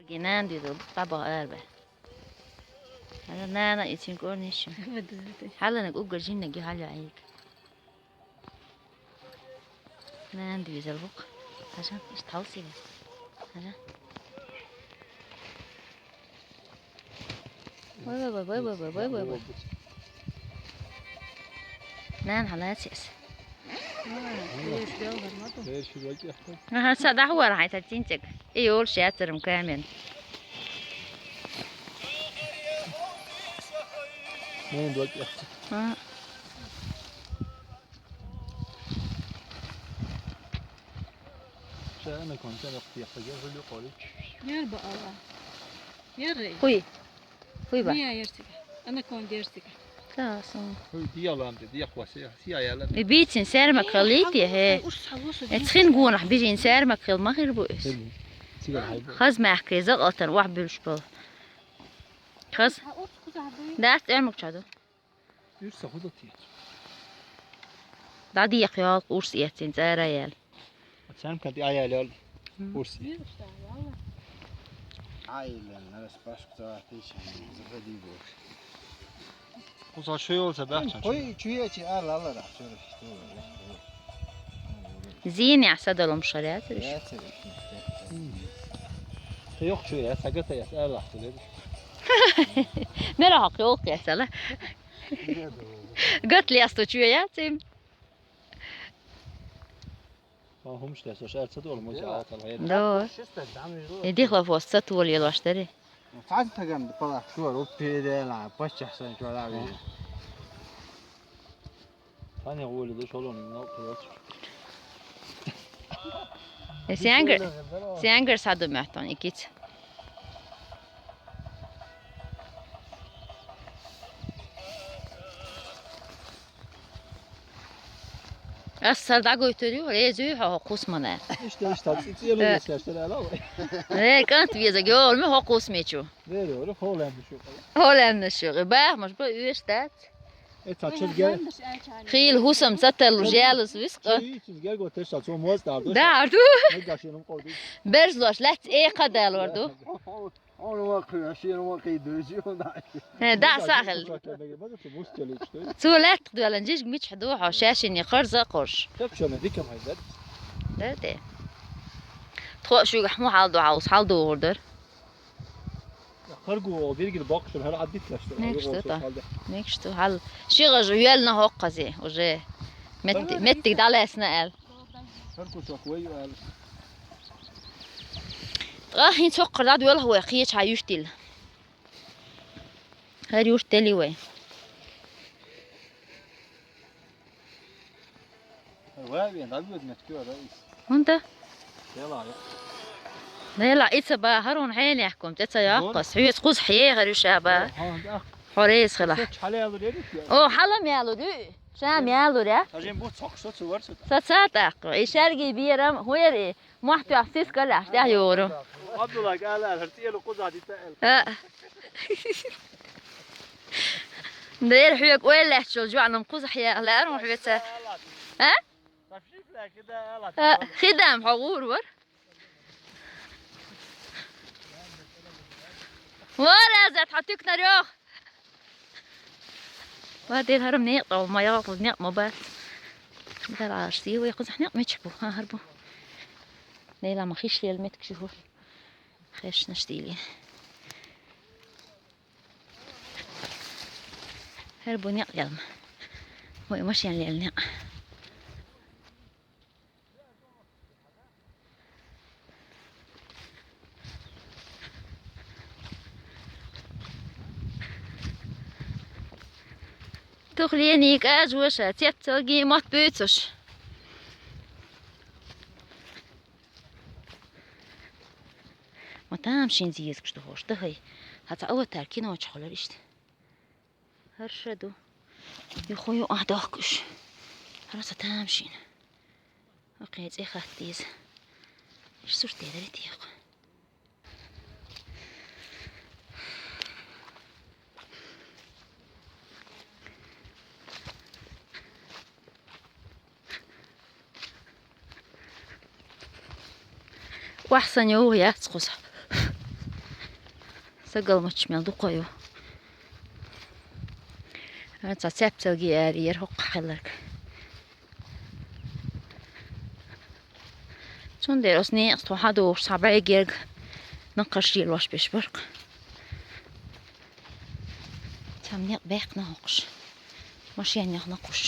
Genen diyordu baba erbe. Hadi nana için görünüşüm. Halına uğraşınca ki hala iyi. Nan diyor bak. Hasan işte tavsiye. Hasan. Vay. Nan hala ses. Ha sada huwa rahay tatintek. Iyol şeatırım kamen. Ne dört ya? Ha. Şahane konser yaptı yapacağız öyle koyuyor. Yer bu Allah. Yer. Huy ba. Niye yersin? Ana kondersin. Kasım. Öyle diyalan dedi yakvası ya. Siyayalan. Bitin serme kalit ya he. Etkin gunah bijin serme kıl mahir bu is. Sigara haybu. Khaz mahkay zaqatan wax bilshbal. Khaz. Dast ermek çado. Bir sahuda tiye. Dadi yaqyal urs yetin zarayal. Sen kanti ayalı al. Kursi. Aileler başka tarafta için zıfır değil bu. O şey olsa bahçen. Koy çüye çi al şöyle işte. Zin yasadalım şariat. Ya Yok şöyle sakata ya Allah dedi. Merak yok ya sala. قلت لي استوچوياتم هم مش لسه شاعر صدق ولا مش عارف الغير. دو يدي خلاف وسط ولي الواشتري فعلا تجمد طلع شو روبي ده لا باش احسن شو لا بي. ثاني اقول ده شغلهم نقطه. سيانجر صادو محتون اكيد أصل دا قلت له ليه هو قسمنا İşte itiyelim işte hala. ليه كانت بيزا جول ما هو قسميتشو Veriyor Hollanda şu. هولند شو باه مش بقى ده Açıl gel. خيل هوسم ستل جالس ويسق Gel go teşal so moz da. دارتو Ne yaşıyorum koydu. برزلوش لا ايه قدال وردو Onu vakı şiir vakı dövüyor da. دا ساخل سو لا تقدر على نجيج ميتش حدوح شاشني قرزة قرش Hep şöyle dikkat haydet. ده تخو شو يحمو حالدو عاوز حالدو وردر Kargo bir gibi bakışın her addetler işte. نيكشتو حال شي غجويلنا هو قزي وجي متك دالي اسنال Kargo çok koyu al. راهي نتوقع داد ولا هو قيش عايشتل هاري وشتلي وي Vay be dalga etmiyor reis. وانت Yala ya. لا لا إتس با هرون حين يحكم تتس يقص حيس قوس حيه غير شابا Ha da. حريس خلا Çale alır dedik ya. أو حلم يالو دو شام يالو يا Hacım bu saksı çıvarsa. ساتاق إشارجي بيرم هو يري محتو أحسيس كلا أحتاج يورو Abdullah gel hertiyle kuzadi tel. دير حيك ولا شو جوعنا نقص حيا لا أروح بيتها ها Tafşif la kida خدام حقور ور ورا زت حطيك نروح وادي الهرم نيق ما ياخذ نيق ما بس مثل عاشتي ويقص نيق متشبو ها هربو ليلى ما خيش لي المتك شوفوا خيش نشتيلي هربو نيق يلم وي ماشي يعني النيق تخلينيك أجوشة تيتلقي مات بيتش ما تامشين زيز كشتو هوش دهي حتى أول تركينا وشحولر إشت هرشدو يخويو أهداكش خلاص تامشين أقيت إيه خاتيز إيش صورتي داري تيق واحسن يوه يا تقص Sıkılmış mı dukoyu. Evet, septel giyer yer hok kalır. Son deros ne sto hado sabay gerg نقش يلوش بشبرق تم نق بيق نقش مش يعني نقش